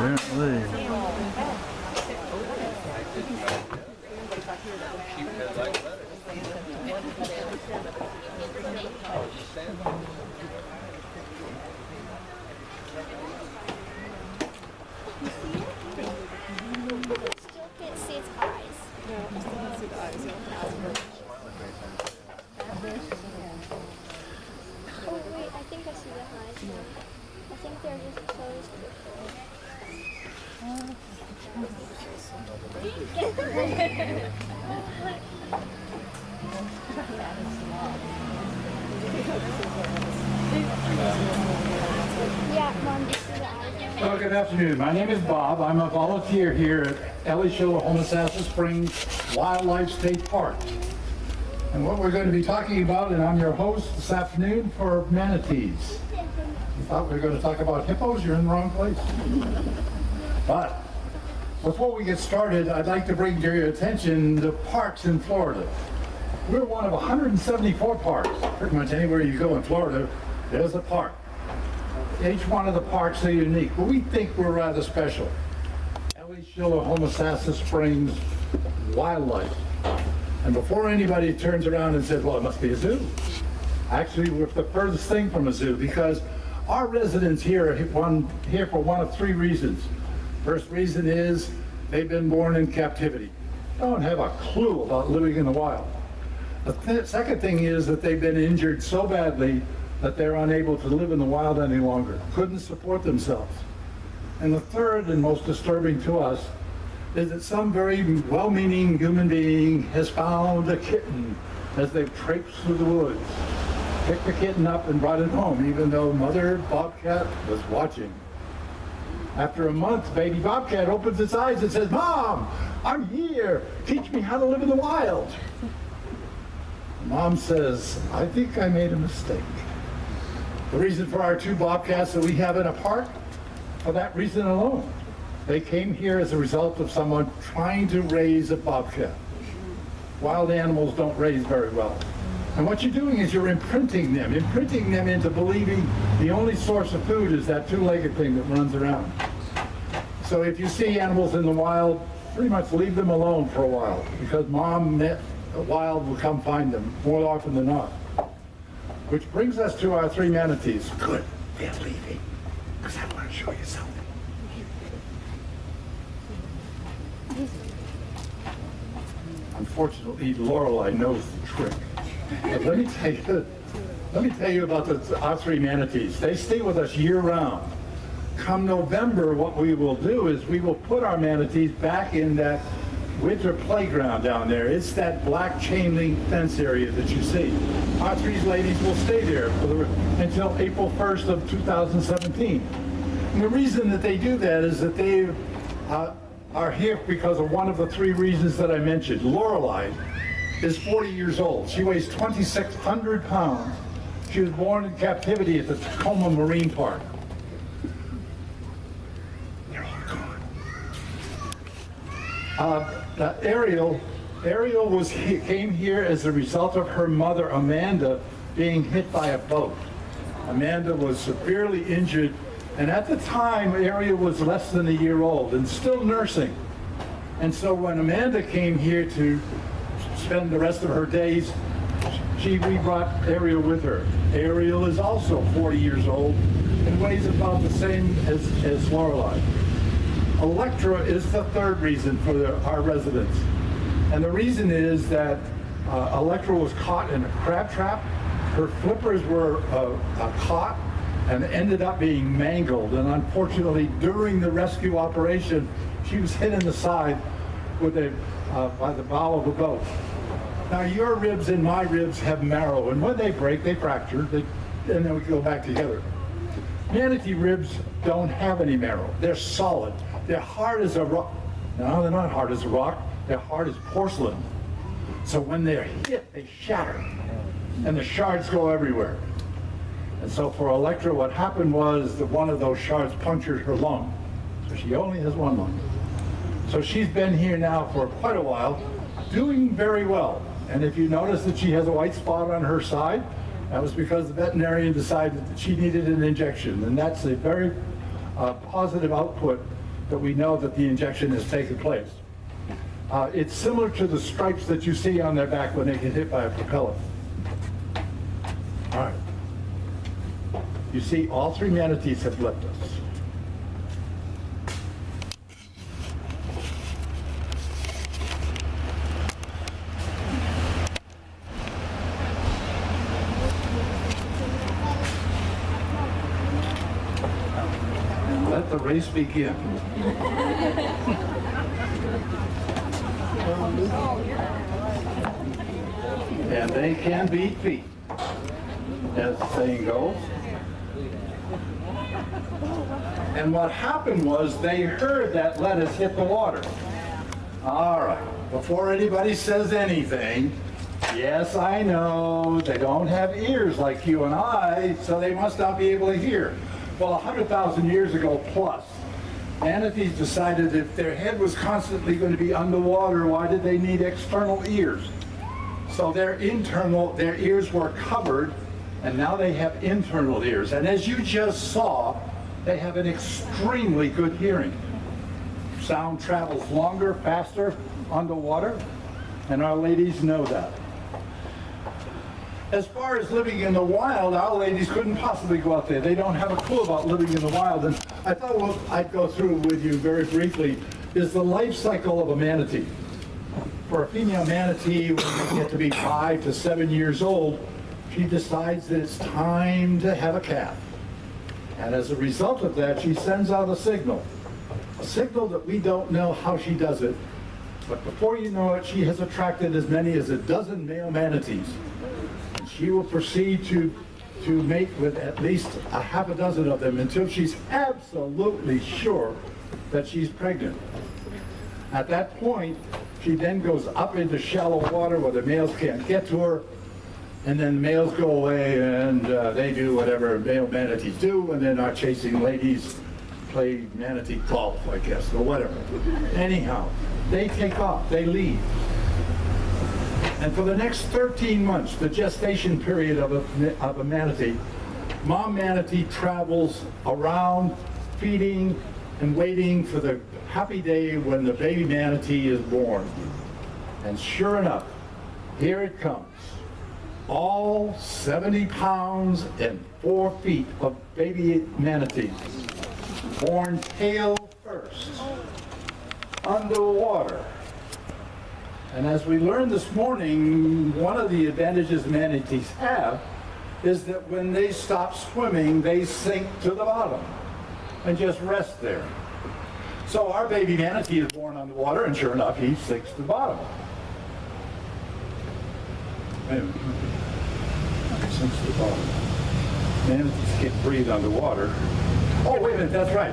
Apparently. Still can't see its eyes. No, I still can't see the eyes. Oh wait, I think I see the eyes now. I think they're just closed. Yeah, Mom, do you see the eyes? Well, good afternoon. My name is Bob. I'm a volunteer here at Homosassa Springs Wildlife State Park. And what we're going to be talking about, and I'm your host this afternoon for manatees. You thought we were going to talk about hippos? You're in the wrong place. But before we get started, I'd like to bring to your attention the parks in Florida. We're one of 174 parks. Pretty much anywhere you go in Florida, there's a park. Each one of the parks are unique, but we think we're rather special. Homosassa Springs Wildlife. And before anybody turns around and says, well, it must be a zoo. Actually, we're the furthest thing from a zoo because our residents here are here for one of three reasons. First reason is they've been born in captivity. Don't have a clue about living in the wild. The second thing is that they've been injured so badly that they're unable to live in the wild any longer, couldn't support themselves. And the third and most disturbing to us is that some very well-meaning human being has found a kitten as they've traipsed through the woods, picked the kitten up and brought it home, even though Mother Bobcat was watching. After a month, baby Bobcat opens its eyes and says, Mom, I'm here. Teach me how to live in the wild. Mom says, I think I made a mistake. The reason for our two bobcats that we have in a park, for that reason alone. They came here as a result of someone trying to raise a bobcat. Wild animals don't raise very well. And what you're doing is you're imprinting them into believing the only source of food is that two-legged thing that runs around. So if you see animals in the wild, pretty much leave them alone for a while because Mom, the wild will come find them more often than not. Which brings us to our three manatees. Good, they're leaving, because I want to show you something. Unfortunately, Lorelei knows the trick. But let me tell you about our three manatees. They stay with us year-round. Come November, what we will do is we will put our manatees back in that winter playground down there. It's that black chain link fence area that you see. Our three ladies will stay there until April 1st of 2017. And the reason that they do that is that they are here because of one of the three reasons that I mentioned. Lorelei is 40 years old. She weighs 2,600 pounds. She was born in captivity at the Tacoma Marine Park. They're all gone. Ariel came here as a result of her mother, Amanda, being hit by a boat. Amanda was severely injured, and at the time, Ariel was less than a year old and still nursing. And so when Amanda came here to spend the rest of her days, we brought Ariel with her. Ariel is also 40 years old and weighs about the same as Lorelei. Electra is the third reason for our residents. And the reason is that Electra was caught in a crab trap. Her flippers were caught and ended up being mangled. And unfortunately, during the rescue operation, she was hit in the side with by the bow of a boat. Now, your ribs and my ribs have marrow, and when they break, they fracture, and then we go back together. Manatee ribs don't have any marrow. They're solid. They're hard as a rock. No, they're not hard as a rock. They're hard as porcelain. So when they're hit, they shatter, and the shards go everywhere. And so for Electra, what happened was that one of those shards punctured her lung. So she only has one lung. So she's been here now for quite a while, doing very well. And if you notice that she has a white spot on her side, that was because the veterinarian decided that she needed an injection. And that's a very positive output that we know that the injection has taken place. It's similar to the stripes that you see on their back when they get hit by a propeller. All right. You see, all three manatees have left us. Let the race begin. And they can beat feet, as the saying goes. And what happened was they heard that lettuce hit the water. All right, before anybody says anything, yes, I know they don't have ears like you and I, so they must not be able to hear. Well, 100,000 years ago plus, manatees decided if their head was constantly going to be underwater, why did they need external ears? So their ears were covered, and now they have internal ears. And as you just saw, they have an extremely good hearing. Sound travels longer, faster underwater, and our ladies know that. As far as living in the wild, our ladies couldn't possibly go out there. They don't have a clue about living in the wild. And I thought what I'd go through with you very briefly is the life cycle of a manatee. For a female manatee, when they get to be 5 to 7 years old, she decides that it's time to have a calf. And as a result of that, she sends out a signal that we don't know how she does it. But before you know it, she has attracted as many as a dozen male manatees. She will proceed to mate with at least a half a dozen of them until she's absolutely sure that she's pregnant. At that point, she then goes up into shallow water where the males can't get to her, and then the males go away and they do whatever male manatees do, and then our chasing ladies play manatee golf, I guess, or whatever. Anyhow, they take off, they leave. And for the next 13 months, the gestation period of a manatee, mom manatee travels around feeding and waiting for the happy day when the baby manatee is born. And sure enough, here it comes. All 70 pounds and 4 feet of baby manatees, born tail first, underwater. And as we learned this morning, one of the advantages manatees have is that when they stop swimming, they sink to the bottom and just rest there. So our baby manatee is born underwater, and sure enough, he sinks to the bottom. Sinks to the bottom. Manatees can't breathe underwater. Oh, wait a minute, that's right.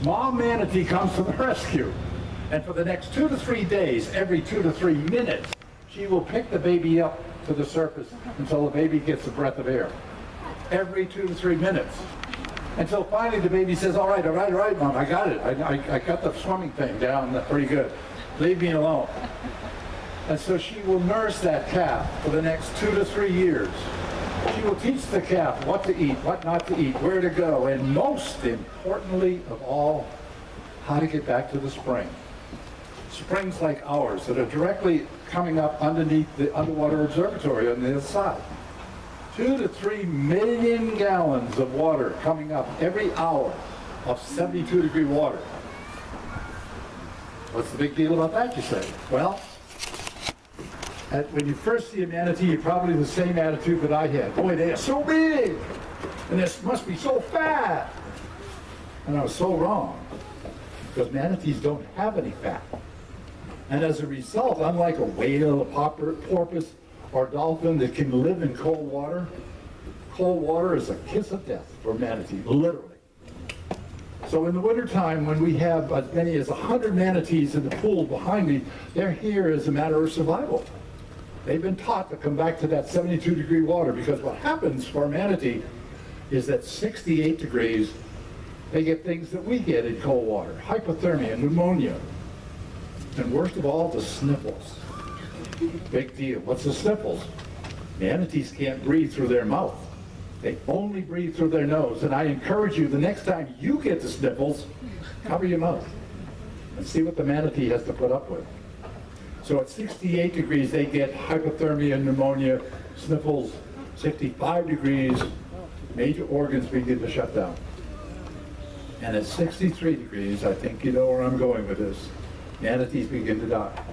Mom manatee comes to the rescue. And for the next 2 to 3 days, every 2 to 3 minutes, she will pick the baby up to the surface until the baby gets a breath of air. Every 2 to 3 minutes. Until finally the baby says, all right, Mom, I got it. I got the swimming thing down pretty good. Leave me alone. And so she will nurse that calf for the next 2 to 3 years. She will teach the calf what to eat, what not to eat, where to go, and most importantly of all, how to get back to the spring. Springs like ours that are directly coming up underneath the underwater observatory on the other side. 2 to 3 million gallons of water coming up every hour of 72-degree water. What's the big deal about that, you say? Well, when you first see a manatee, you're probably the same attitude that I had. Boy, they are so big, and they must be so fat. And I was so wrong, because manatees don't have any fat. And as a result, unlike a whale, a porpoise, or a dolphin that can live in cold water is a kiss of death for manatee, literally. So in the wintertime, when we have as many as 100 manatees in the pool behind me, they're here as a matter of survival. They've been taught to come back to that 72-degree water, because what happens for a manatee is that 68 degrees, they get things that we get in cold water, hypothermia, pneumonia, and worst of all, the sniffles. Big deal. What's the sniffles? Manatees can't breathe through their mouth. They only breathe through their nose. And I encourage you, the next time you get the sniffles, cover your mouth. and see what the manatee has to put up with. So at 68 degrees, they get hypothermia, pneumonia, sniffles. 65 degrees, major organs begin to shut down. And at 63 degrees, I think you know where I'm going with this, manatees begin to die.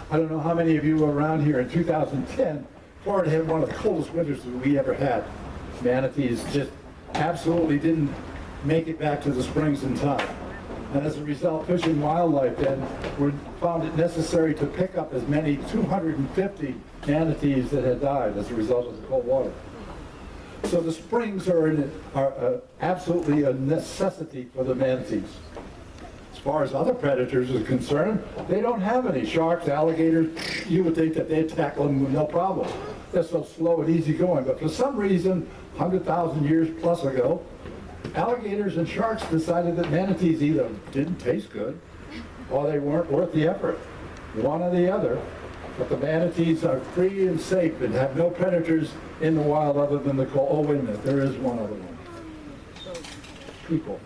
I don't know how many of you were around here in 2010. Florida had one of the coldest winters that we ever had. Manatees just absolutely didn't make it back to the springs in time. And as a result, Fish and Wildlife then found it necessary to pick up as many 250 manatees that had died as a result of the cold water. So the springs are absolutely a necessity for the manatees. As far as other predators are concerned, they don't have any. Sharks, alligators, you would think that they'd tackle them with no problem. They're so slow and easygoing, but for some reason, 100,000 years plus ago, alligators and sharks decided that manatees either didn't taste good or they weren't worth the effort. One or the other. But the manatees are free and safe and have no predators in the wild other than the cold. Oh, wait a minute, there is one other one. People.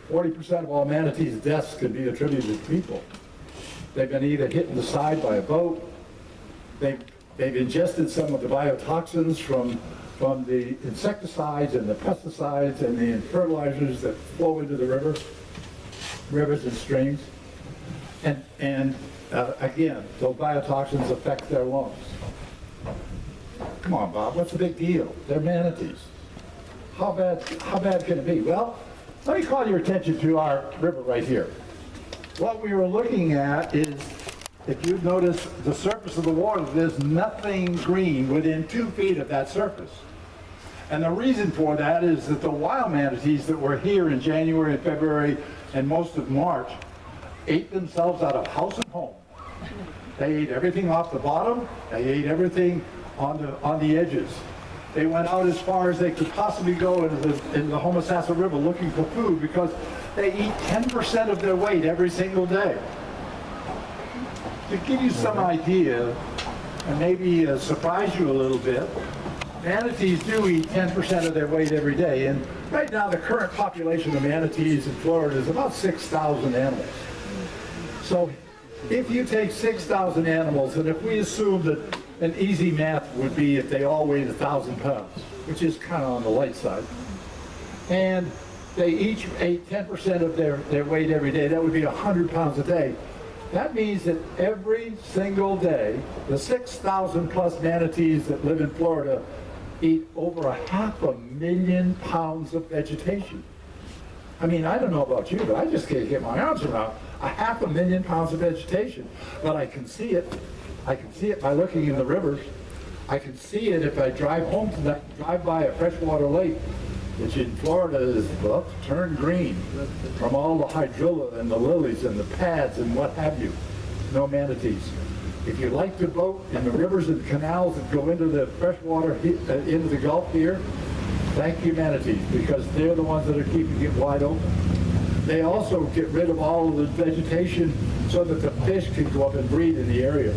40% of all manatees' deaths could be attributed to people. They've been either hit in the side by a boat, they've ingested some of the biotoxins from the insecticides and the pesticides and the fertilizers that flow into the rivers and streams. And again, those biotoxins affect their lungs. Come on, Bob, what's the big deal? They're manatees. How bad can it be? Well, let me call your attention to our river right here. What we were looking at is, if you notice the surface of the water, there's nothing green within 2 feet of that surface. And the reason for that is that the wild manatees that were here in January and February and most of March ate themselves out of house and home. They ate everything off the bottom, they ate everything on the edges. They went out as far as they could possibly go into the Homosassa River looking for food because they eat 10% of their weight every single day. To give you some idea, and maybe surprise you a little bit, manatees do eat 10% of their weight every day. And right now the current population of manatees in Florida is about 6,000 animals. So if you take 6,000 animals, and if we assume that an easy math would be if they all weighed 1,000 pounds, which is kind of on the light side, and they each ate 10% of their weight every day, that would be 100 pounds a day. That means that every single day, the 6,000 plus manatees that live in Florida eat over 500,000 pounds of vegetation. I mean, I don't know about you, but I just can't get my arms around 500,000 pounds of vegetation. But I can see it. I can see it by looking in the rivers. I can see it if I drive home tonight, drive by a freshwater lake, which in Florida is about to turn green from all the hydrilla and the lilies and the pads and what have you. No manatees. If you like to boat in the rivers and canals that go into the freshwater, into the Gulf here, thank you manatees, because they're the ones that are keeping it wide open. They also get rid of all of the vegetation so that the fish can go up and breed in the area.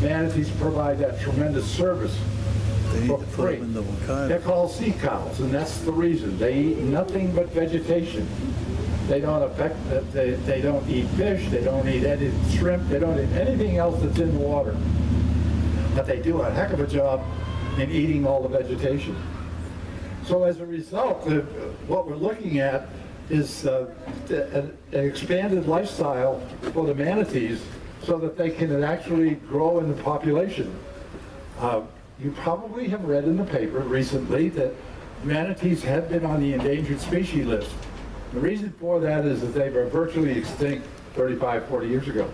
Manatees provide that tremendous service for free. They're called sea cows, and that's the reason. They eat nothing but vegetation. They don't they don't eat fish, they don't eat any shrimp, they don't eat anything else that's in the water. But they do a heck of a job in eating all the vegetation. So as a result, what we're looking at is an expanded lifestyle for the manatees so that they can actually grow in the population. You probably have read in the paper recently that manatees have been on the endangered species list. The reason for that is that they were virtually extinct 35, 40 years ago.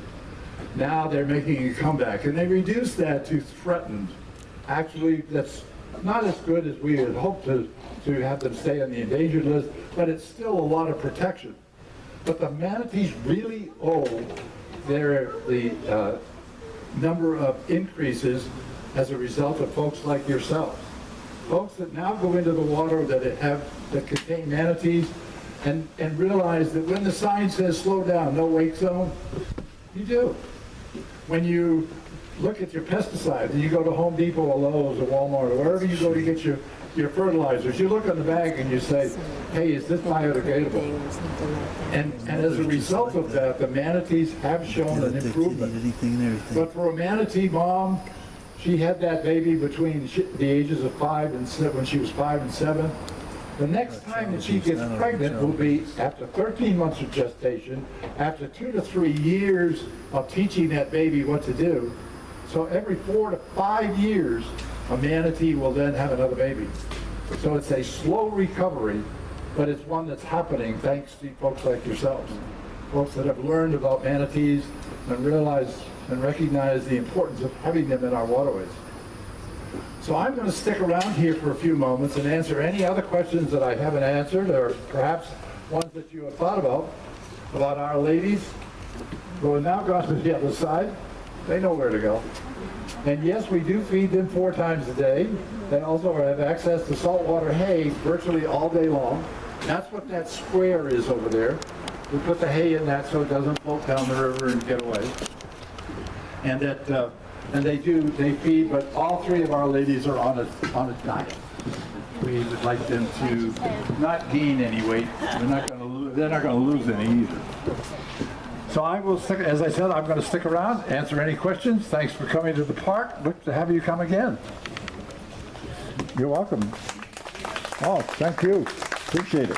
Now they're making a comeback, and they reduced that to threatened. Actually, that's not as good as we had hoped to have them stay on the endangered list, but it's still a lot of protection. But the manatees really owe the number of increases as a result of folks like yourselves. Folks that now go into the water that contain manatees and realize that when the sign says slow down, no wake zone, you do. When you look at your pesticides and you go to Home Depot or Lowe's or Walmart or wherever you go to get your your fertilizers. You look on the bag and you say, hey, is this biodegradable? And as a result of that, the manatees have shown an improvement. But for a manatee mom, she had that baby between the ages of 5 and 7, when she was 5 and 7. The next time that she gets pregnant will be after 13 months of gestation, after 2 to 3 years of teaching that baby what to do. So every 4 to 5 years, a manatee will then have another baby. So it's a slow recovery, but it's one that's happening thanks to folks like yourselves. Folks that have learned about manatees and realized and recognize the importance of having them in our waterways. So I'm going to stick around here for a few moments and answer any other questions that I haven't answered, or perhaps ones that you have thought about our ladies who have now gone to the other side. They know where to go. And yes, we do feed them 4 times a day. They also have access to saltwater hay virtually all day long. That's what that square is over there. We put the hay in that so it doesn't float down the river and get away. And that, and they feed, but all 3 of our ladies are on a diet. We would like them to not gain any weight. They're not going to lose any either. So I will stick, as I said, I'm going to stick around, answer any questions. Thanks for coming to the park. Look to have you come again. You're welcome. Oh, thank you. Appreciate it.